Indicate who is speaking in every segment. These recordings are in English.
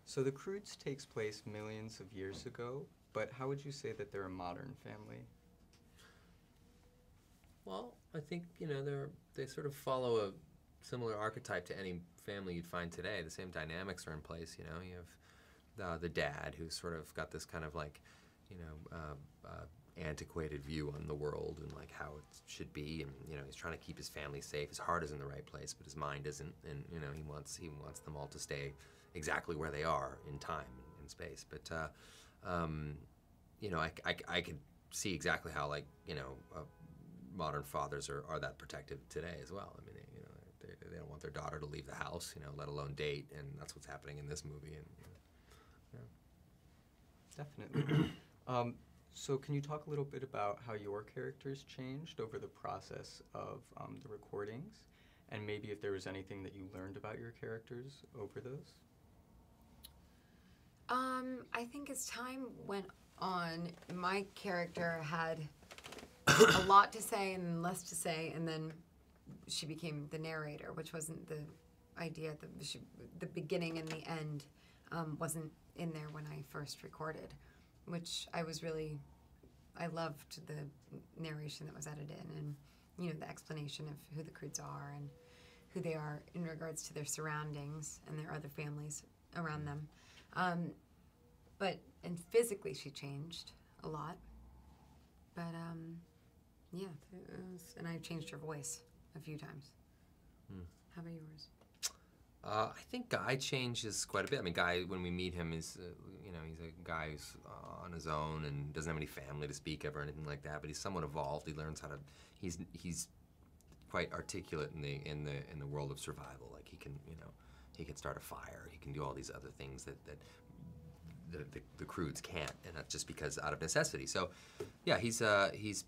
Speaker 1: So the Croods takes place millions of years ago, but how would you say that they're a modern family?
Speaker 2: Well, I think, you know, they sort of follow a similar archetype to any family you'd find today. The same dynamics are in place, you know. You have the dad who's sort of got this kind of like, you know, antiquated view on the world and like how it should be, and you know he's trying to keep his family safe. His heart is in the right place, but his mind isn't, and you know he wants them all to stay exactly where they are in time and space. But you know, I could see exactly how, like, you know, modern fathers are that protective today as well. I mean, you know, they don't want their daughter to leave the house, you know, let alone date, and that's what's happening in this movie. And you know, yeah.
Speaker 1: Definitely. So can you talk a little bit about how your characters changed over the process of the recordings, and maybe if there was anything that you learned about your characters over those?
Speaker 3: I think as time went on, my character had a lot to say and less to say, and then she became the narrator, which wasn't the idea. The beginning and the end wasn't in there when I first recorded, which I loved the narration that was added in, and you know, the explanation of who the Croods are and who they are in regards to their surroundings and their other families around them. And physically she changed a lot, but yeah, and I changed her voice a few times. How about yours?
Speaker 2: I think Guy changes quite a bit. I mean, Guy, when we meet him, is you know, he's a guy who's on his own and doesn't have any family to speak of or anything like that. But he's somewhat evolved. He learns how to. He's quite articulate in the world of survival. Like he can, you know, he can start a fire. He can do all these other things that the Croods can't, and that's just because out of necessity. So, yeah,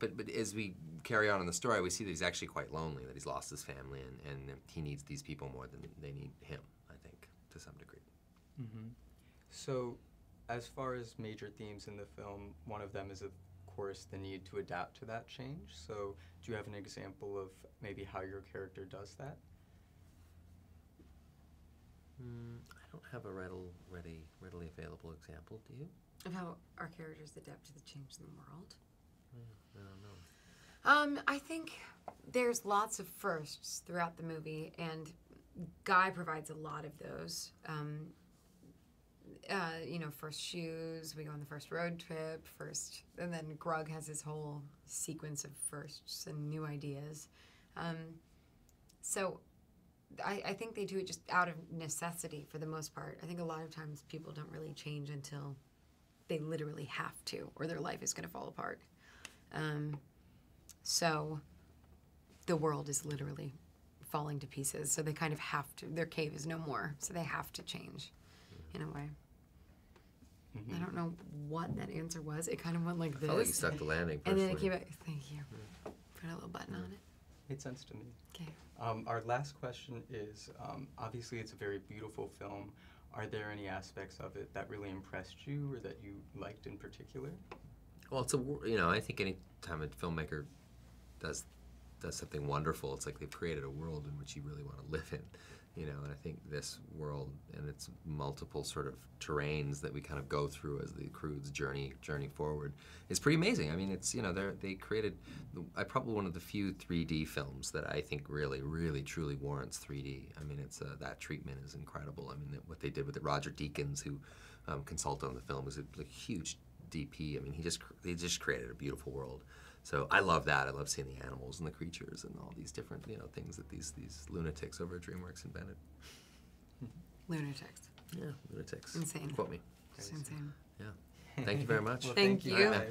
Speaker 2: but as we carry on in the story, we see that he's actually quite lonely, that he's lost his family, and he needs these people more than they need him, I think, to some degree.
Speaker 1: Mm-hmm. So, as far as major themes in the film, one of them is, of course, the need to adapt to that change. So, do you have an example of maybe how your character does that?
Speaker 2: I don't have a readily available example. Do you?
Speaker 3: Of how our characters adapt to the change in the world?
Speaker 2: I don't know.
Speaker 3: I think there's lots of firsts throughout the movie, and Guy provides a lot of those. You know, first shoes, we go on the first road trip, and then Grug has his whole sequence of firsts and new ideas. So I think they do it just out of necessity for the most part. I think a lot of times people don't really change until they literally have to, or their life is going to fall apart. So the world is literally falling to pieces, so they kind of have to. Their cave is no more, so they have to change in a way. I don't know what that answer was. It kind of went like this.
Speaker 2: I think you stuck the landing
Speaker 3: and
Speaker 2: personally.
Speaker 3: then it came back. Thank you. Put a little button on it.
Speaker 1: Made sense to me.
Speaker 3: Okay.
Speaker 1: Our last question is, obviously it's a very beautiful film. Are there any aspects of it that really impressed you or that you liked in particular?
Speaker 2: Well, you know, I think any time a filmmaker does something wonderful, it's like they've created a world in which you really want to live in, you know. And I think this world and its multiple sort of terrains that we kind of go through as the Croods journey forward is pretty amazing. I mean, it's, you know, they created probably one of the few 3D films that I think really, really, truly warrants 3D. I mean, it's that treatment is incredible. I mean, what they did with it, Roger Deakins, who consulted on the film, was a huge DP. I mean, he just created a beautiful world. So I love that. I love seeing the animals and the creatures and all these different, you know, things that these lunatics over at DreamWorks invented.
Speaker 3: Lunatics.
Speaker 2: Yeah, lunatics.
Speaker 3: Insane.
Speaker 2: Quote me.
Speaker 3: It's insane.
Speaker 2: Yeah. Thank you very much.
Speaker 1: Well,
Speaker 3: Thank you.
Speaker 1: I